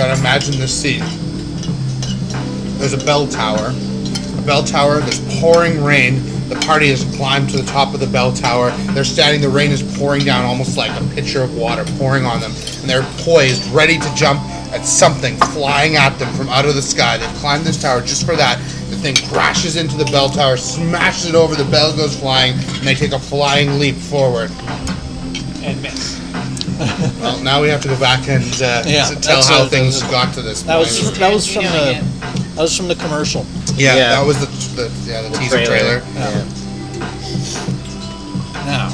gotta imagine this scene. There's a bell tower. There's pouring rain. The party has climbed to the top of the bell tower. They're standing, the rain is pouring down almost like a pitcher of water pouring on them. And they're poised, ready to jump at something flying at them from out of the sky. They've climbed this tower just for that. The thing crashes into the bell tower, smashes it over, the bell goes flying, and they take a flying leap forward. And miss. Well, now we have to go back and tell how things got to this point. That was from the commercial. Yeah, that was the teaser trailer. Yeah. Now,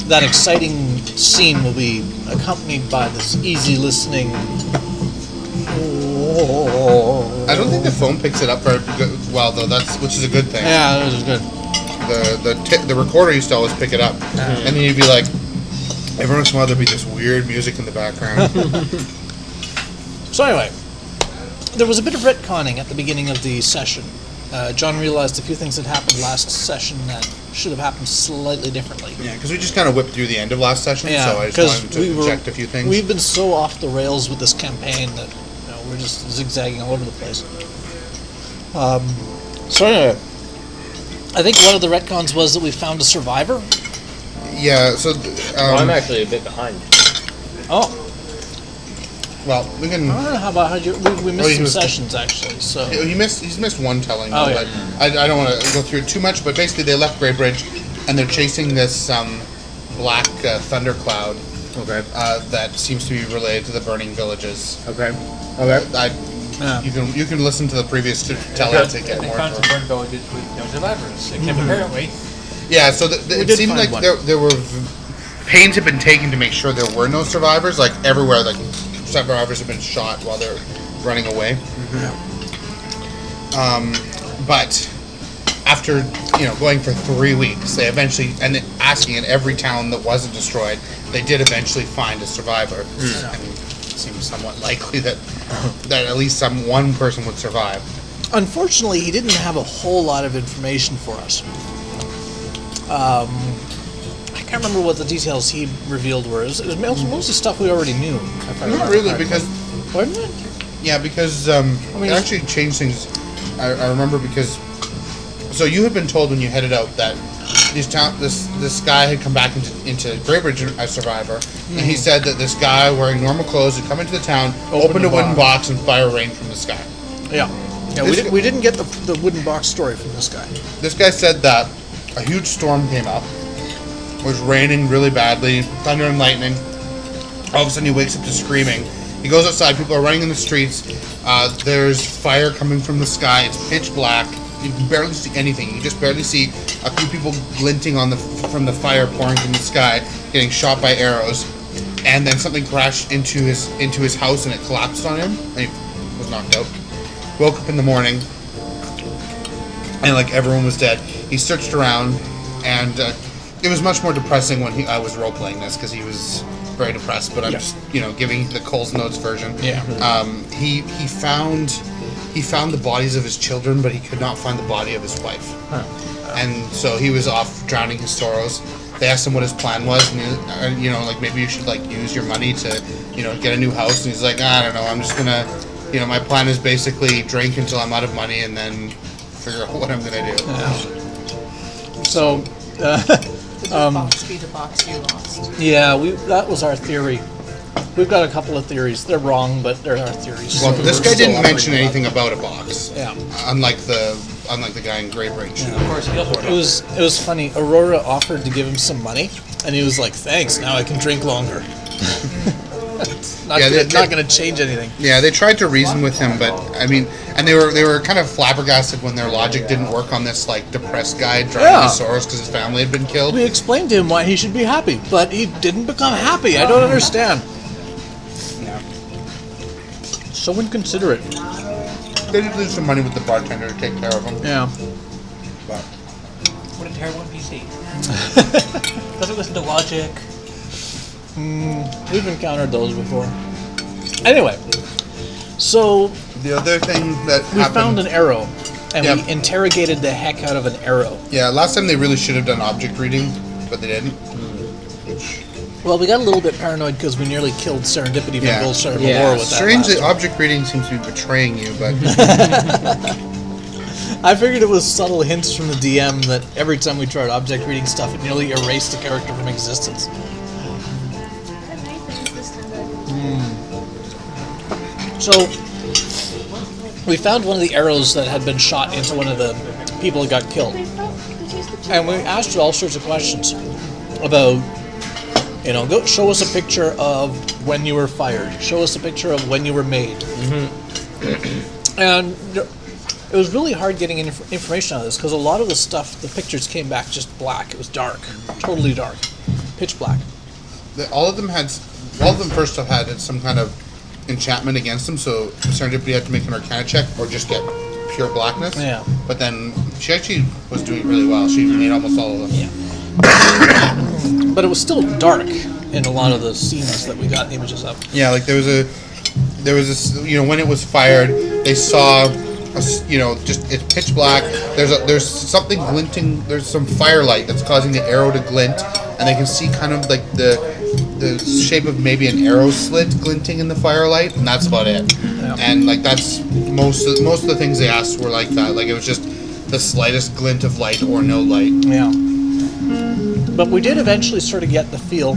that exciting scene will be accompanied by this easy listening. I don't think the phone picks it up very well, though. Which is a good thing. Yeah, that was good. The recorder used to always pick it up, and then you'd be like, every once in a while there'd be this weird music in the background. So anyway, there was a bit of retconning at the beginning of the session. John realized a few things that happened last session that should have happened slightly differently. Yeah, because we just kind of whipped through the end of last session, so I just wanted to inject a few things. We've been so off the rails with this campaign that we're just zigzagging all over the place. So anyway, I think one of the retcons was that we found a survivor. Yeah, so... I'm actually a bit behind. Oh. Well, we can... I don't know how about how we missed some sessions, actually, so... He's missed one telling, but I don't want to go through it too much, but basically they left Greybridge, and they're chasing this black thundercloud that seems to be related to the burning villages. Okay. You can listen to the previous telling to get more. They found some burned villages with no survivors, except apparently... Yeah, so it seemed like there were... Pains had been taken to make sure there were no survivors, like everywhere, like survivors have been shot while they're running away. But after going for 3 weeks, they eventually, and asking in every town that wasn't destroyed, they did eventually find a survivor. And it seems somewhat likely that at least one person would survive. Unfortunately, he didn't have a whole lot of information for us. I can't remember what the details he revealed were. It was mostly stuff we already knew. Not really, because... Wasn't it? Yeah, because it actually changed things. I remember because... So you had been told when you headed out that this guy had come back into Greybridge as survivor, and he said that this guy wearing normal clothes had come into the town, opened a wooden box, and fire rained from the sky. Yeah. We didn't get the wooden box story from this guy. This guy said that a huge storm came up. It was raining really badly, thunder and lightning. All of a sudden he wakes up to screaming. He goes outside, people are running in the streets. There's fire coming from the sky. It's pitch black. You can barely see anything. You just barely see a few people glinting from the fire pouring from the sky, getting shot by arrows. And then something crashed into his house and it collapsed on him. And he was knocked out. Woke up in the morning and like everyone was dead. He searched around and it was much more depressing when I was role-playing this because he was very depressed, but I'm just, giving the Coles Notes version. Yeah. He found the bodies of his children, but he could not find the body of his wife. And so he was off drowning his sorrows. They asked him what his plan was, and maybe you should use your money to, get a new house. And he's like, I don't know, I'm just gonna, my plan is basically drink until I'm out of money and then figure out what I'm gonna do. Yeah. So, box be the box you lost. Yeah, that was our theory. We've got a couple of theories. They're wrong, but they're our theories. Well, this guy didn't mention anything about a box. Yeah. Unlike the guy in Greybridge. Yeah. Of course, it was funny. Aurora offered to give him some money, and he was like, "Thanks. Now I can drink longer." Not going to change anything. Yeah, they tried to reason with him, but and they were kind of flabbergasted when their logic didn't work on this depressed guy driving his sorrows because his family had been killed. We explained to him why he should be happy, but he didn't become happy. I don't understand. Yeah. So inconsiderate. They did lose some money with the bartender to take care of him. Yeah. But what a terrible NPC. Doesn't listen to logic. We've encountered those before. Anyway, so the other thing that we found an arrow, and we interrogated the heck out of an arrow. Yeah, last time they really should have done object reading, but they didn't. Well, we got a little bit paranoid because we nearly killed Serendipity from Gold Star of the War with that. Strangely, last one. object reading seems to be betraying you, but I figured it was subtle hints from the DM that every time we tried object reading stuff, it nearly erased the character from existence. So, we found one of the arrows that had been shot into one of the people that got killed. And we asked you all sorts of questions about, go show us a picture of when you were fired. Show us a picture of when you were made. And it was really hard getting information out of this because a lot of the stuff, the pictures came back just black. It was dark, totally dark, pitch black. all of them first off had some kind of enchantment against them, so Serendipity had to make an Arcana check or just get pure blackness. Yeah. But then she actually was doing really well. She made almost all of them. Yeah. But it was still dark in a lot of the scenes that we got the images of. Yeah, like there was this, when it was fired, they saw, just it's pitch black. There's something glinting. There's some firelight that's causing the arrow to glint, and they can see kind of like the shape of maybe an arrow slit glinting in the firelight, and that's about it. Yeah. And like that's most of the things they asked were like that. Like it was just the slightest glint of light or no light. Yeah. But we did eventually sort of get the feel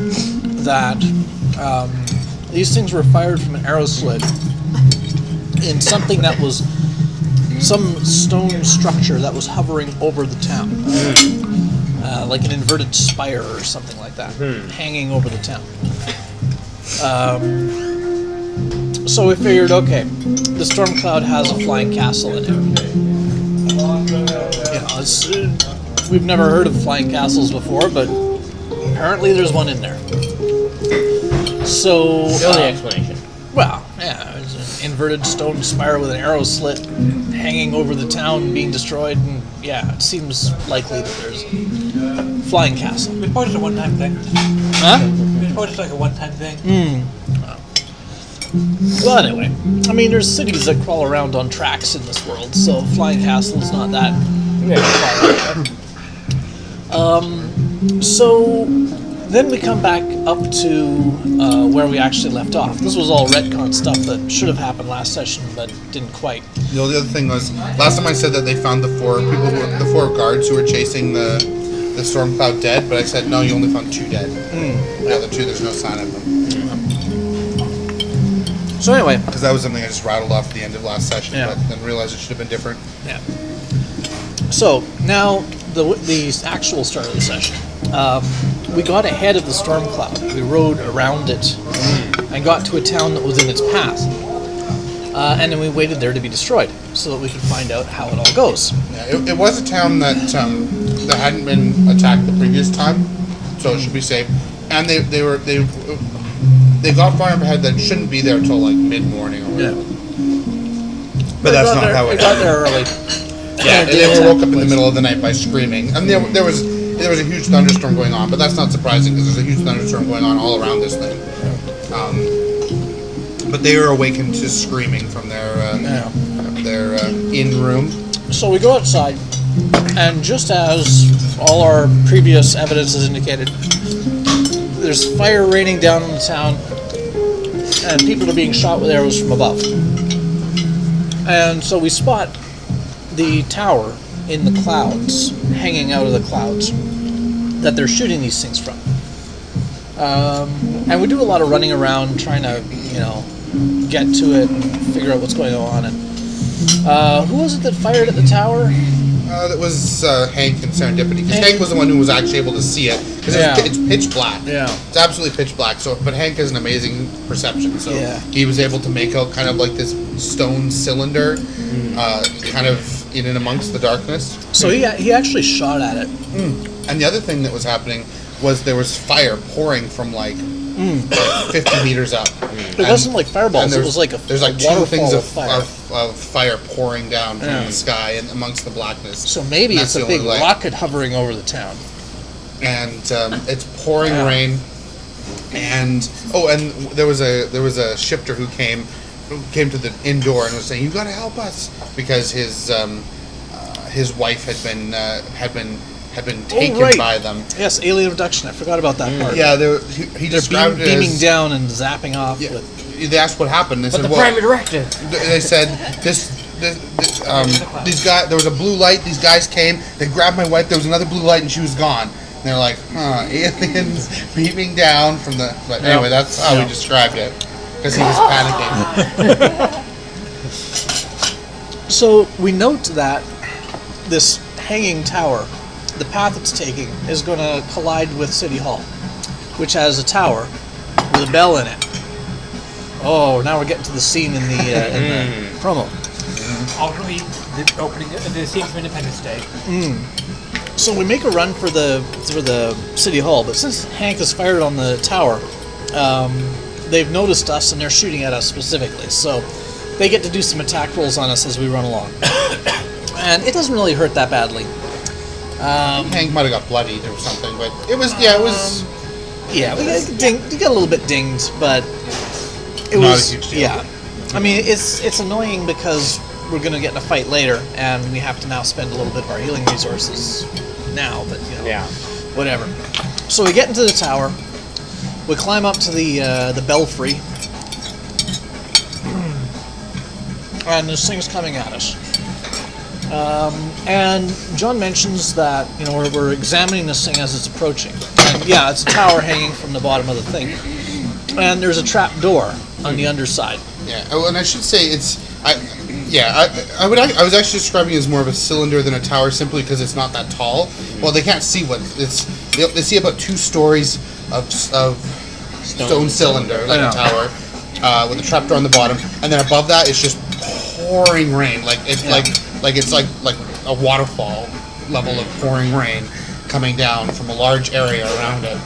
that these things were fired from an arrow slit in something that was some stone structure that was hovering over the town. Like an inverted spire or something like that, hanging over the town. So we figured, okay, the stormcloud has a flying castle in it. We've never heard of flying castles before, but apparently there's one in there. So The only explanation. well, yeah, it's an inverted stone spire with an arrow slit hanging over the town being destroyed, and yeah, it seems likely that there's a flying castle. We suppose it's a one-time thing. Huh? We suppose it's like a one-time thing. Well, anyway, I mean, there's cities that crawl around on tracks in this world, so flying castle is not that far away. So then we come back up to where we actually left off. This was all retcon stuff that should have happened last session, but didn't quite. The other thing was, last time I said that they found the four guards who were chasing the stormcloud dead, but I said no, you only found 2 dead. The other 2, there's no sign of them. So anyway, Because that was something I just rattled off at the end of last session, Yeah. but then realized it should have been different. yeah. So now the actual start of the session. We got ahead of the stormcloud. We rode around it and got to a town that was in its path. And then we waited there to be destroyed so that we could find out how it all goes. Yeah, it was a town that hadn't been attacked the previous time, so it should be safe. And they got far up ahead that shouldn't be there until like mid-morning or whatever. But that's not how we it got happened. there early. Yeah, they were woke up in the middle of the night by screaming, and there was a huge thunderstorm going on. But that's not surprising because there's a huge thunderstorm going on all around this thing. But they were awakened to screaming from their inn room. So we go outside, and just as all our previous evidence has indicated, there's fire raining down on the town, and people are being shot with arrows from above. And so we spot the tower in the clouds, hanging out of the clouds, that they're shooting these things from. And we do a lot of running around, trying to, get to it and figure out what's going on. And who was it that fired at the tower? That was Hank and Serendipity, because Hank was the one who was actually able to see it, because it's pitch black. Yeah. It's absolutely pitch black. So, but Hank has an amazing perception, so Yeah. he was able to make out kind of like this stone cylinder, kind of in and amongst the darkness. So he actually shot at it. And the other thing that was happening was there was fire pouring from like 50 meters up. It wasn't like fireballs. It was like there's like 2 waterfall things of fire. of fire pouring down from the sky and amongst the blackness. So maybe And it's that's a the big only light. rocket hovering over the town. And it's pouring rain. And there was a shifter who came to the inn door and was saying, "You got to help us," because his wife had been had been taken right. by them. Yes, alien abduction. I forgot about that part. Yeah, he They're described it beaming as, down and zapping off. Yeah, With, they asked what happened. They But said, the well, primary directive. they said these guys. There was a blue light. These guys came. They grabbed my wife. There was another blue light, and she was gone. And they're like, aliens beaming down from the. But anyway, that's how he described it, because he was panicking. So we note that this hanging tower, the path it's taking, is going to collide with City Hall, which has a tower with a bell in it. Oh, now we're getting to the scene in the promo. Ultimately, the opening, the scene from Independence Day. So we make a run for the City Hall, but since Hank has fired on the tower, they've noticed us and they're shooting at us specifically. So they get to do some attack rolls on us as we run along. And it doesn't really hurt that badly. Hank might have got bloodied or something, but it was. Yeah, we got a little bit dinged, but it Not was a huge deal. Yeah. I mean, it's annoying because we're going to get in a fight later, and we have to now spend a little bit of our healing resources now. But whatever. So we get into the tower. We climb up to the belfry, and this thing's coming at us. And John mentions that we're examining this thing as it's approaching, and yeah, it's a tower hanging from the bottom of the thing, and there's a trap door on the underside. Yeah. Oh, and I should say I was actually describing it as more of a cylinder than a tower, simply because it's not that tall. Well, they can't see what it's. They see about 2 stories of stone cylinder, like a tower, with a trapdoor on the bottom, and then above that it's just pouring rain, like it's like a waterfall level of pouring rain coming down from a large area around it.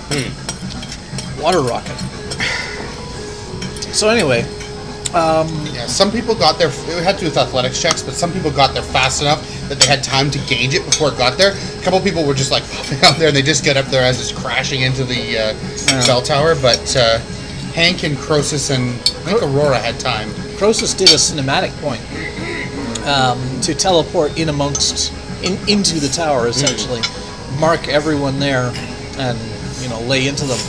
Water rocket. So anyway, Some people got there. It had to do with athletics checks, but some people got there fast enough that they had time to gauge it before it got there. A couple people were just like popping out there, and they just get up there as it's crashing into the bell tower. But Hank and Croesus and I think Aurora had time. Croesus did a cinematic point to teleport into the tower, essentially, mark everyone there, and lay into them.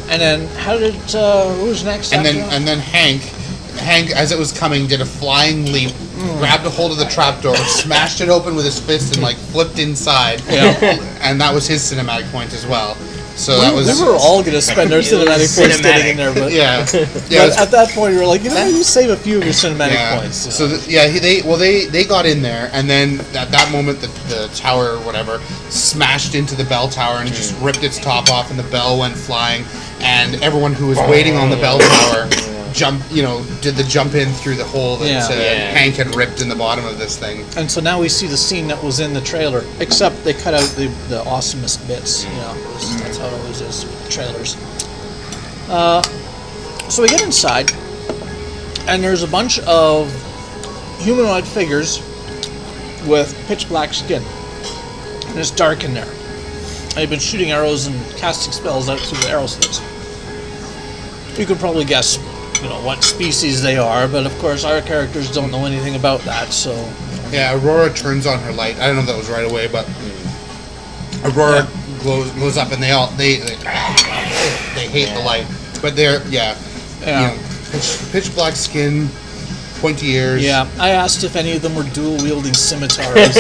And then how did who was next? And then Hank, as it was coming, did a flying leap, grabbed a hold of the trapdoor, smashed it open with his fist, and flipped inside. Yeah. And that was his cinematic point as well. So that was. We were all going to spend our cinematic points getting in there, but but at that point we were like, you save a few of your cinematic points. So they got in there, and then at that moment the tower or whatever smashed into the bell tower and just ripped its top off, and the bell went flying, and everyone who was waiting on the bell tower did the jump in through the hole that Hank had ripped in the bottom of this thing. And so now we see the scene that was in the trailer, except they cut out the awesomest bits. That's how it always is with trailers. So we get inside, and there's a bunch of humanoid figures with pitch black skin, and it's dark in there. They've been shooting arrows and casting spells out through the arrow slits. You could probably guess what species they are, but of course our characters don't know anything about that, so. Yeah, Aurora turns on her light. I don't know if that was right away, but Aurora glows up, and they hate the light, but they're pitch black skin, pointy ears. Yeah, I asked if any of them were dual wielding scimitars.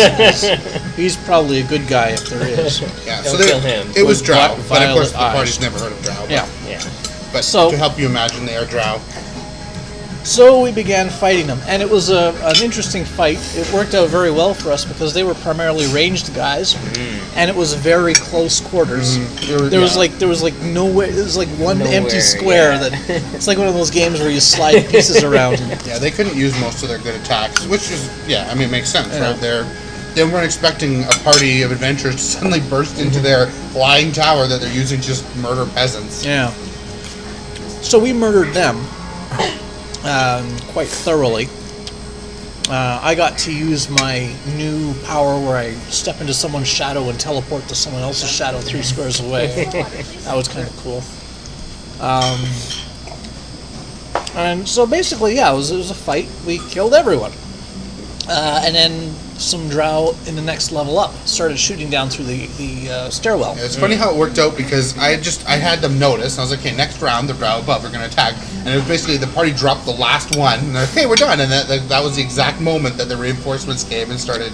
He's probably a good guy if there is. Yeah, Don't kill him. It was Drow, but of course the eyes. party's never heard of Drow. Yeah. But So- to help you imagine, they are Drow. So we began fighting them, and it was an interesting fight. It worked out very well for us because they were primarily ranged guys, and it was very close quarters. There was nowhere. It was like one empty square that. It's like one of those games where you slide pieces around. Yeah, they couldn't use most of their good attacks, which is it makes sense, right? They weren't expecting a party of adventurers to suddenly burst into their flying tower that they're using to just murder peasants. Yeah. So we murdered them quite thoroughly. I got to use my new power where I step into someone's shadow and teleport to someone else's shadow 3 squares away. That was kind of cool. And so basically, it was a fight. We killed everyone. And then some drow in the next level up started shooting down through the stairwell. Yeah, it's funny how it worked out because I had them notice. And I was like, okay, next round the drow above are going to attack, and it was basically the party dropped the last one, and they're like, okay, we're done. And that was the exact moment that the reinforcements came and started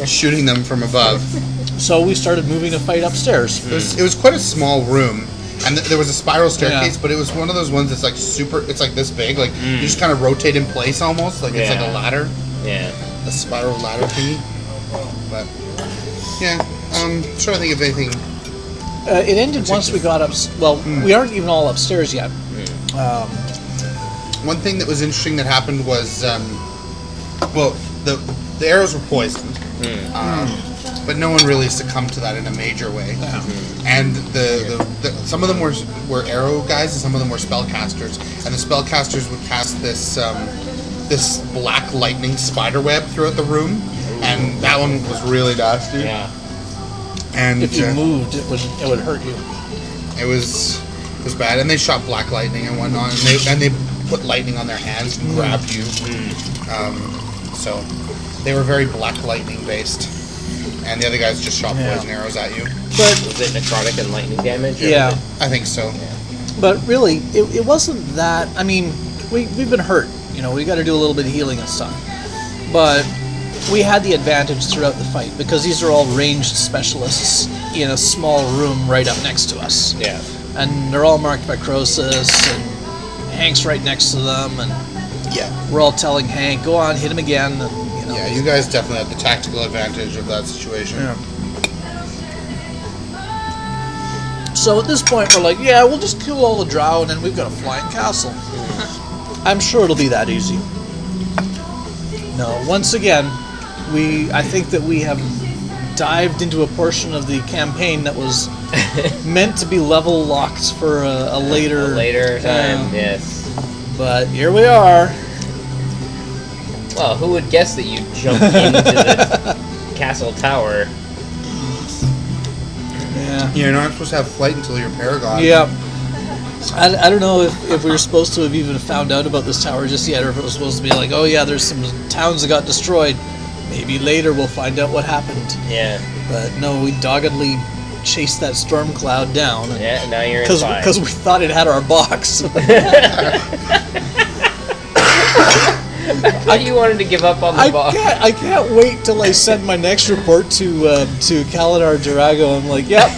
shooting them from above. So we started moving to fight upstairs. It was quite a small room. And there was a spiral staircase, but it was one of those ones that's like it's like this big. Like, you just kind of rotate in place almost. Like, it's like a ladder. Yeah. A spiral ladder thingy. But, yeah. I'm trying to think of anything. It ended once we got up. Well, we aren't even all upstairs yet. One thing that was interesting that happened was, the arrows were poisoned. But no one really succumbed to that in a major way. And some of them were arrow guys, and some of them were spellcasters. And the spellcasters would cast this black lightning spider web throughout the room, and that one was really nasty. Yeah. And if you moved, it would hurt you. It was bad, and they shot black lightning and whatnot, and they put lightning on their hands and grabbed you. So they were very black lightning based. And the other guys just shot poison arrows at you. But was it necrotic and lightning damage? Yeah, I think so. Yeah. But really, it wasn't that. I mean, we've been hurt. You know, we got to do a little bit of healing and stuff. But we had the advantage throughout the fight because these are all ranged specialists in a small room right up next to us. Yeah. And they're all marked by Croesus, and Hank's right next to them, and we're all telling Hank, "Go on, hit him again." And, yeah, you guys definitely had the tactical advantage of that situation. Yeah. So at this point, we're like, yeah, we'll just kill all the drow, and then we've got a flying castle. I'm sure it'll be that easy. No, once again, I think that we have dived into a portion of the campaign that was meant to be level locked for a later time. Yes. But here we are. Well, who would guess that you jumped into the castle tower? Yeah. You're not supposed to have flight until you're Paragon. Yeah. I don't know if we were supposed to have even found out about this tower just yet, or if it was supposed to be like, oh yeah, there's some towns that got destroyed. Maybe later we'll find out what happened. Yeah. But no, we doggedly chased that stormcloud down. Yeah, now you're inside. Because we thought it had our box. I thought you wanted to give up on the box. I can't wait till I send my next report to Kalidar Durago. I'm like, yep,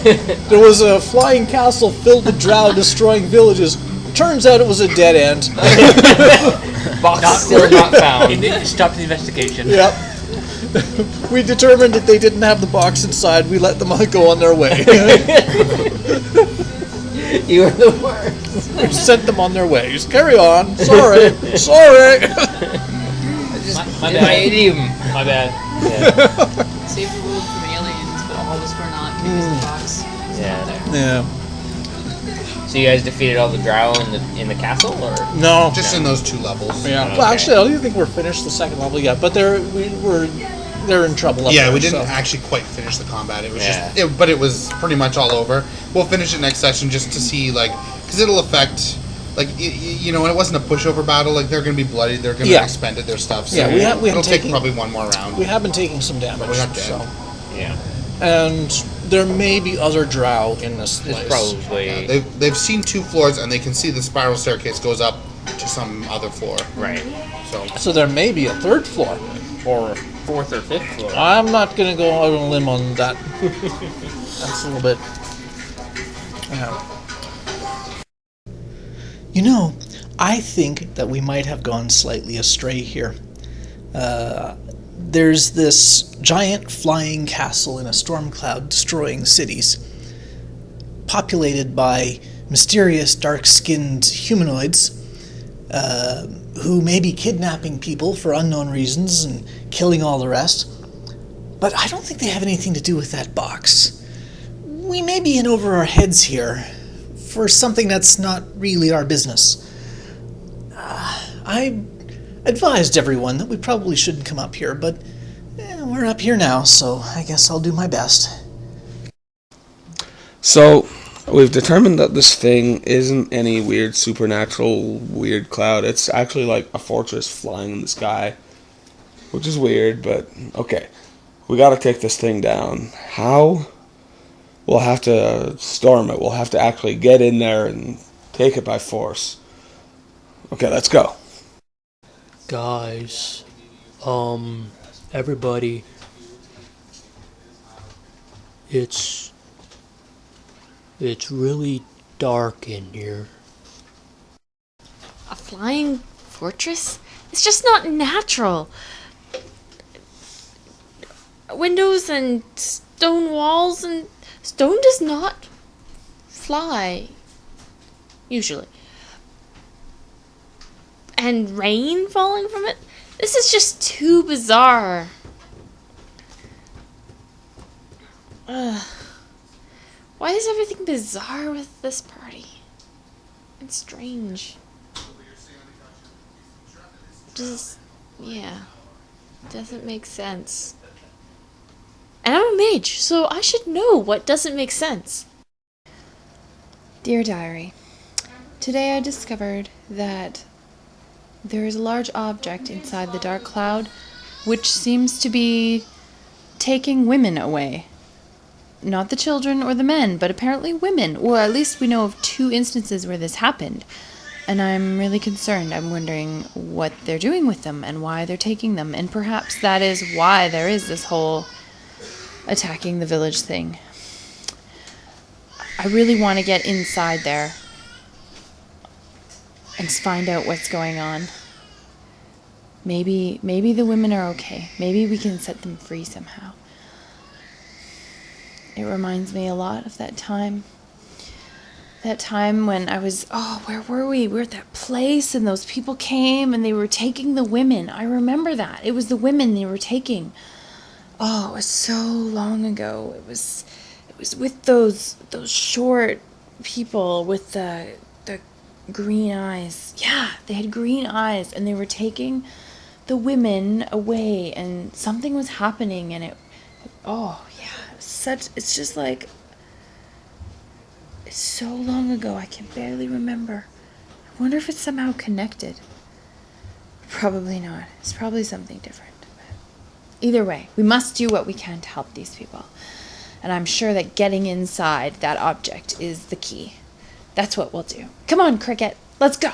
there was a flying castle filled with drow destroying villages. Turns out it was a dead end. Box still not found. It stopped the investigation. Yep. We determined that they didn't have the box inside. We let them all go on their way. You were the worst. We sent them on their way. Just carry on. Sorry. Sorry. My My bad. idiom. My bad. Yeah. Save the world from aliens, but all was for naught because the box was Yeah. not there. Yeah. So you guys defeated all the drow in the castle, or? No. Just in those 2 levels. Yeah. Okay. Well, actually, I don't even think we're finished the second level yet. But they're in trouble. Up Yeah, there, we didn't so. actually quite finish the combat. It was Yeah. but it was pretty much all over. We'll finish it next session just to see, like, because it'll affect, like, you know, and it wasn't a pushover battle. Like, they're going to be bloodied. They're going to expended their stuff. So Yeah, we have it'll take taken- probably one more round. We have been taking some damage. But we're not dead. So. Yeah. And there may be other drow in this place. Probably. Yeah, they've seen 2 floors, and they can see the spiral staircase goes up to some other floor. Right. So there may be a 3rd floor. Or 4th or 5th floor. I'm not going to go out on a limb on that. That's a little bit... You know, I think that we might have gone slightly astray here. There's this giant flying castle in a stormcloud destroying cities, populated by mysterious dark-skinned humanoids who may be kidnapping people for unknown reasons and killing all the rest. But I don't think they have anything to do with that box. We may be in over our heads here for something that's not really our business. I advised everyone that we probably shouldn't come up here, but we're up here now, so I guess I'll do my best. So, we've determined that this thing isn't any weird supernatural weird cloud. It's actually like a fortress flying in the sky. which is weird, but okay. We got to take this thing down. How? We'll have to storm it. We'll have to actually get in there and take it by force. Okay, let's go. Guys, everybody, it's really dark in here. A flying fortress? It's just not natural. Windows and stone walls, and stone does not fly. Usually. And rain falling from it? This is just too bizarre. Ugh. Why is everything bizarre with this party? It's strange. Yeah. Doesn't make sense. And I'm a mage, so I should know what doesn't make sense. Dear Diary, today I discovered that there is a large object inside the dark cloud which seems to be taking women away. Not the children or the men, but apparently women. Or at least we know of 2 instances where this happened. And I'm really concerned. I'm wondering what they're doing with them and why they're taking them. And perhaps that is why there is this whole attacking the village thing. I really want to get inside there and find out what's going on. Maybe the women are okay. Maybe we can set them free somehow. It reminds me a lot of that time. That time when I was, where were we? We were at that place and those people came and they were taking the women. I remember that. It was the women they were taking. Oh, it was so long ago. It was with those short people with the green eyes. Yeah, they had green eyes and they were taking the women away and something was happening and it's just like, it's so long ago I can barely remember. I wonder if it's somehow connected. Probably not. It's probably something different. But either way, we must do what we can to help these people. And I'm sure that getting inside that object is the key. That's what we'll do. Come on, Cricket. Let's go.